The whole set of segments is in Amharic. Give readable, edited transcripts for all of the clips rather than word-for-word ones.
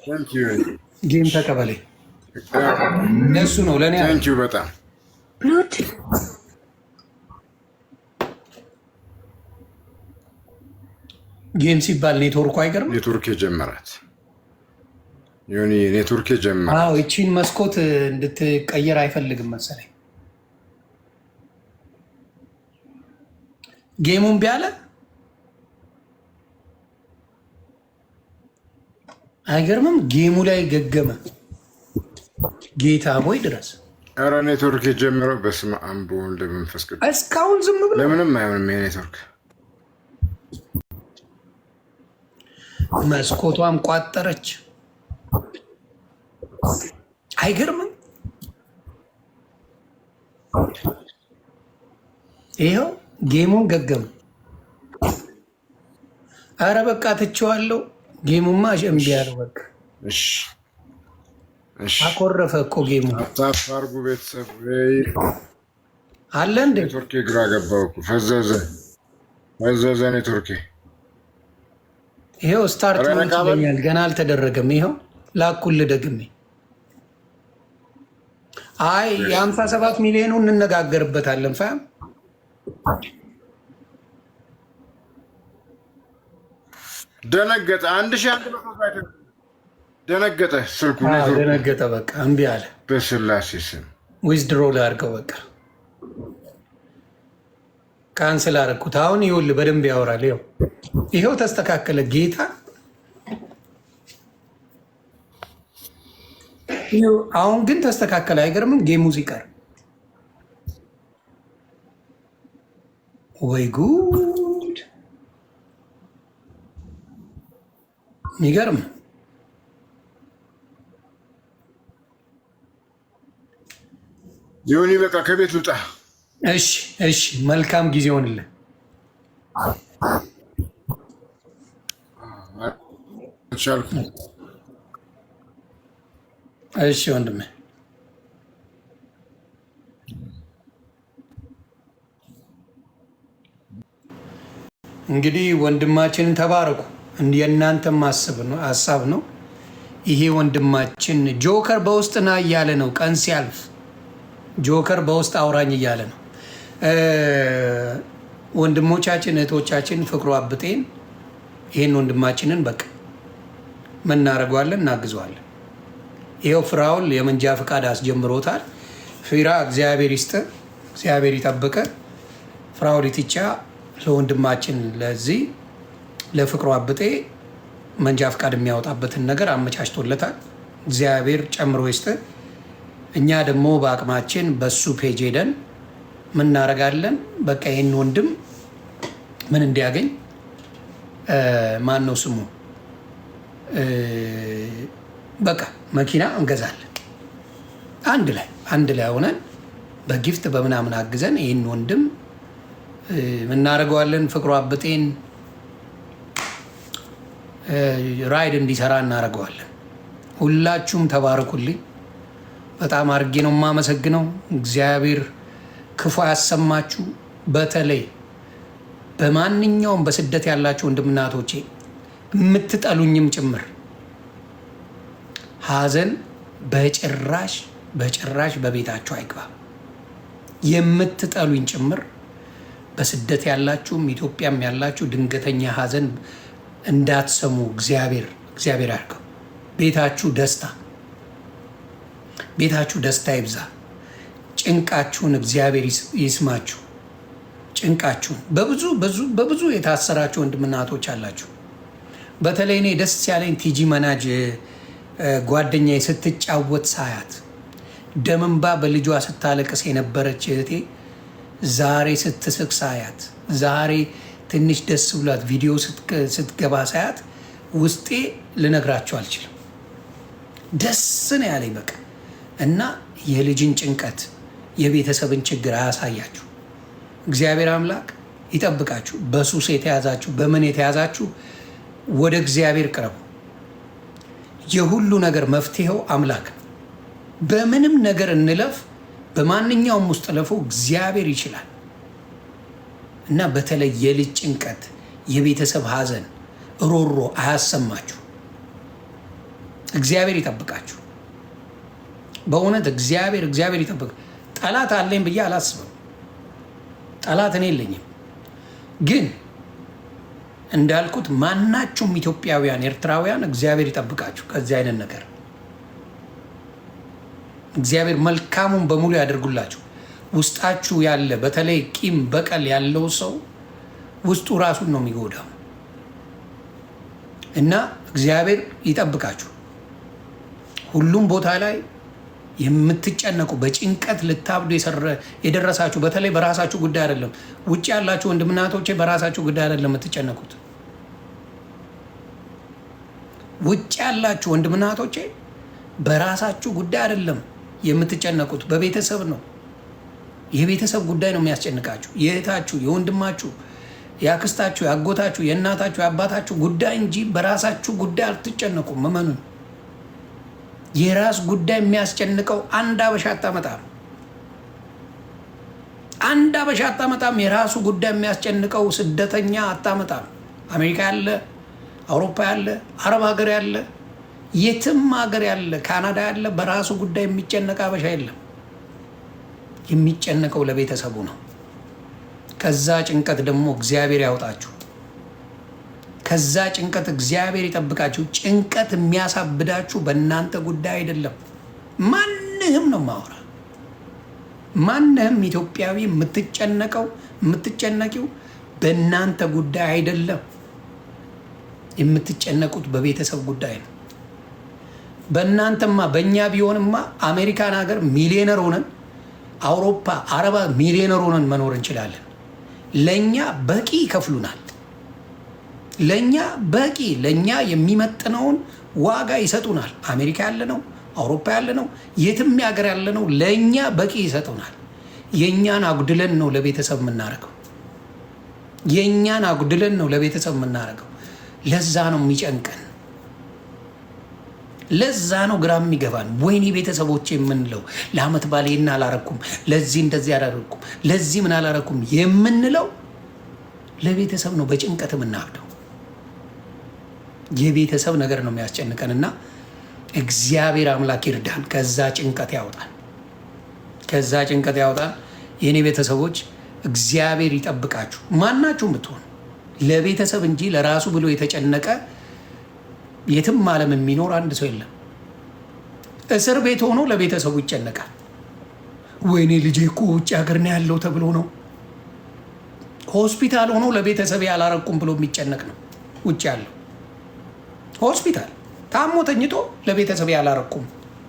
ጌም ተቀበለኝ። ለሱ ነው ለኔ። ታንኪዩ በጣም ጌም ሲባል ኔትወርኩ አይገርም። ኔትወርክ የጀመራት ዮኒ ኔትወርክ የጀመራት። አዎ እቺን መስኮት እንድትቀየር አይፈልግም መሰለኝ። ጌሙን ቢያለ አይገርምም። ጌሙ ላይ ገገመ። ጌታ ሆይ ድረስ። ኧረ ኔትወርክ የጀመረው በስመ አብ ወወልድ ወመንፈስ ቅዱስ። እስካሁን ዝም ብሎ ለምንም አይሆንም የኔትወርክ መስኮቷም ቋጠረች። አይገርምም። ይኸው ጌሙን ገገሙ። አረ በቃ ትቼዋለሁ። ጌሙማ እምቢ አለው በቃ። አኮረፈ እኮ ጌሙ። አታፋርጉ ቤተሰብ አለ እንደ ኔትወርኬ ግራ ገባው እኮ ፈዘዘ ኔትወርኬ። ይኸው ስታርት ይለኛል፣ ገና አልተደረገም። ይኸው ላኩልህ ደግሜ። አይ የ57 ሚሊዮኑ እንነጋገርበታለን። ፋም ደነገጠ። 1100 ደነገጠ። ስልኩ ደነገጠ። በቃ እምቢ አለ። በስላሴ ስም ዊዝድሮ ላድርገው። በቃ ካንስል አደረኩት። አሁን ይኸውልህ በደንብ ያወራል። ይኸው ተስተካከለ። ጌታ አሁን ግን ተስተካከለ። አይገርምም? ጌሙ ሲቀር ወይ ጉድ! የሚገርም ዮኒ በቃ ከቤት ልውጣ። እሺ እሺ፣ መልካም ጊዜ ሆንልን። እሺ ወንድሜ፣ እንግዲህ ወንድማችንን ተባረኩ። የእናንተም ሀሳብ ነው ይሄ። ወንድማችን ጆከር በውስጥ ና እያለ ነው። ቀን ሲያልፍ ጆከር በውስጥ አውራኝ እያለ ነው። ወንድሞቻችን እህቶቻችን፣ ፍቅሩ አብጤን ይህን ወንድማችንን በቃ ምን እናደርገዋለን? እናግዘዋለን። ይኸው ፍራውል የመንጃ ፈቃድ አስጀምሮታል። ፊራ እግዚአብሔር ይስጥ፣ እግዚአብሔር ይጠብቀ። ፍራውል ኢትቻ ለወንድማችን ለዚህ ለፍቅሩ አብጤ መንጃ ፈቃድ የሚያወጣበትን ነገር አመቻችቶለታል። እግዚአብሔር ጨምሮ ይስጥ። እኛ ደግሞ በአቅማችን በሱ ፔጅ ሄደን ምን እናደርጋለን? በቃ ይህን ወንድም ምን እንዲያገኝ ማን ነው ስሙ? በቃ መኪና እንገዛለን። አንድ ላይ ሆነን በጊፍት በምናምን አግዘን ይህን ወንድም እናደርገዋለን። ፍቅሩ አብጤን ራይድ እንዲሰራ እናደርገዋለን። ሁላችሁም ተባረኩልኝ። በጣም አድርጌ ነው የማመሰግነው። እግዚአብሔር ክፉ ያሰማችሁ። በተለይ በማንኛውም በስደት ያላችሁ ወንድምናቶቼ የምትጠሉኝም ጭምር ሀዘን በጭራሽ በቤታችሁ አይግባ። የምትጠሉኝ ጭምር በስደት ያላችሁም ኢትዮጵያም ያላችሁ ድንገተኛ ሀዘን እንዳትሰሙ እግዚአብሔር ያድርገው። ቤታችሁ ደስታ ይብዛ። ጭንቃችሁን እግዚአብሔር ይስማችሁ። ጭንቃችሁን በብዙ የታሰራችሁ ወንድምና እህቶች አላችሁ። በተለይ እኔ ደስ ያለኝ ቲጂ መናጅ ጓደኛዬ ስትጫወት ሳያት ደምንባ በልጇ ስታለቅስ የነበረች እህቴ ዛሬ ስትስቅ ሳያት፣ ዛሬ ትንሽ ደስ ብሏት ቪዲዮ ስትገባ ሳያት ውስጤ ልነግራችሁ አልችልም። ደስ ነው ያለኝ በቃ። እና የልጅን ጭንቀት የቤተሰብን ችግር አያሳያችሁ። እግዚአብሔር አምላክ ይጠብቃችሁ። በሱስ የተያዛችሁ በምን የተያዛችሁ ወደ እግዚአብሔር ቅረቡ። የሁሉ ነገር መፍትሄው አምላክ ነው። በምንም ነገር እንለፍ፣ በማንኛውም ውስጥ ለፎ እግዚአብሔር ይችላል። እና በተለይ የልጅ ጭንቀት፣ የቤተሰብ ሀዘን፣ ሮሮ አያሰማችሁ። እግዚአብሔር ይጠብቃችሁ። በእውነት እግዚአብሔር ይጠብቅ። ጠላት አለኝ ብዬ አላስብም። ጠላት እኔ የለኝም። ግን እንዳልኩት ማናችሁም ኢትዮጵያውያን፣ ኤርትራውያን እግዚአብሔር ይጠብቃችሁ ከዚህ አይነት ነገር። እግዚአብሔር መልካሙን በሙሉ ያደርጉላችሁ። ውስጣችሁ ያለ በተለይ ቂም በቀል ያለው ሰው ውስጡ ራሱን ነው የሚጎዳው እና እግዚአብሔር ይጠብቃችሁ። ሁሉም ቦታ ላይ የምትጨነቁ በጭንቀት ልታብዱ የደረሳችሁ በተለይ በራሳችሁ ጉዳይ አይደለም። ውጭ ያላችሁ ወንድምናቶቼ በራሳችሁ ጉዳይ አይደለም የምትጨነቁት። ውጭ ያላችሁ ወንድምናቶቼ በራሳችሁ ጉዳይ አይደለም የምትጨነቁት፣ በቤተሰብ ነው። የቤተሰብ ጉዳይ ነው የሚያስጨንቃችሁ። የእህታችሁ፣ የወንድማችሁ፣ የአክስታችሁ፣ የአጎታችሁ፣ የእናታችሁ፣ የአባታችሁ ጉዳይ እንጂ በራሳችሁ ጉዳይ አልትጨነቁም። መመኑን የራስ ጉዳይ የሚያስጨንቀው አንድ አበሻ አታመጣም። አንድ አበሻ አታመጣም። የራሱ ጉዳይ የሚያስጨንቀው ስደተኛ አታመጣም። አሜሪካ ያለ፣ አውሮፓ ያለ፣ አረብ ሀገር ያለ፣ የትም ሀገር ያለ፣ ካናዳ ያለ በራሱ ጉዳይ የሚጨነቅ አበሻ የለም። የሚጨነቀው ለቤተሰቡ ነው። ከዛ ጭንቀት ደግሞ እግዚአብሔር ያውጣችሁ። ከዛ ጭንቀት እግዚአብሔር ይጠብቃችሁ። ጭንቀት የሚያሳብዳችሁ በእናንተ ጉዳይ አይደለም። ማንህም ነው ማወራ። ማንህም ኢትዮጵያዊ የምትጨነቂው በእናንተ ጉዳይ አይደለም። የምትጨነቁት በቤተሰብ ጉዳይ ነው። በእናንተማ በእኛ ቢሆንማ አሜሪካን ሀገር ሚሊዮነር ሆነን፣ አውሮፓ አረባ ሚሊዮነር ሆነን መኖር እንችላለን። ለእኛ በቂ ይከፍሉናል። ለእኛ በቂ ለእኛ የሚመጥነውን ዋጋ ይሰጡናል። አሜሪካ ያለ ነው፣ አውሮፓ ያለ ነው፣ የትም ሀገር ያለ ነው፣ ለእኛ በቂ ይሰጡናል። የእኛን አጉድለን ነው ለቤተሰብ የምናደርገው። የእኛን አጉድለን ነው ለቤተሰብ የምናደርገው። ለዛ ነው የሚጨንቀን። ለዛ ነው ግራ የሚገባን። ወይኔ ቤተሰቦች የምንለው ለአመት ባሌና አላረኩም፣ ለዚህ እንደዚህ አላረኩም፣ ለዚህ ምን አላረኩም የምንለው ለቤተሰብ ነው በጭንቀት የምናብደው። የቤተሰብ ነገር ነው የሚያስጨንቀን እና እግዚአብሔር አምላክ ይርዳን። ከዛ ጭንቀት ያውጣል። ከዛ ጭንቀት ያውጣል። የእኔ ቤተሰቦች እግዚአብሔር ይጠብቃችሁ። ማናችሁ ብትሆኑ ለቤተሰብ እንጂ ለራሱ ብሎ የተጨነቀ የትም ዓለም የሚኖር አንድ ሰው የለም። እስር ቤት ሆኖ ለቤተሰቡ ይጨነቃል። ወይኔ ልጄ እኮ ውጭ ሀገር ነው ያለው ተብሎ ነው። ሆስፒታል ሆኖ ለቤተሰብ ያላረቁም ብሎ የሚጨነቅ ነው ውጭ ያለው። ሆስፒታል ታሞ ተኝቶ ለቤተሰብ ያላረቁም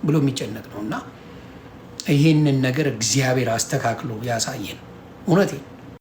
ብሎ የሚጨነቅ ነው እና ይህንን ነገር እግዚአብሔር አስተካክሎ ያሳየን። እውነቴ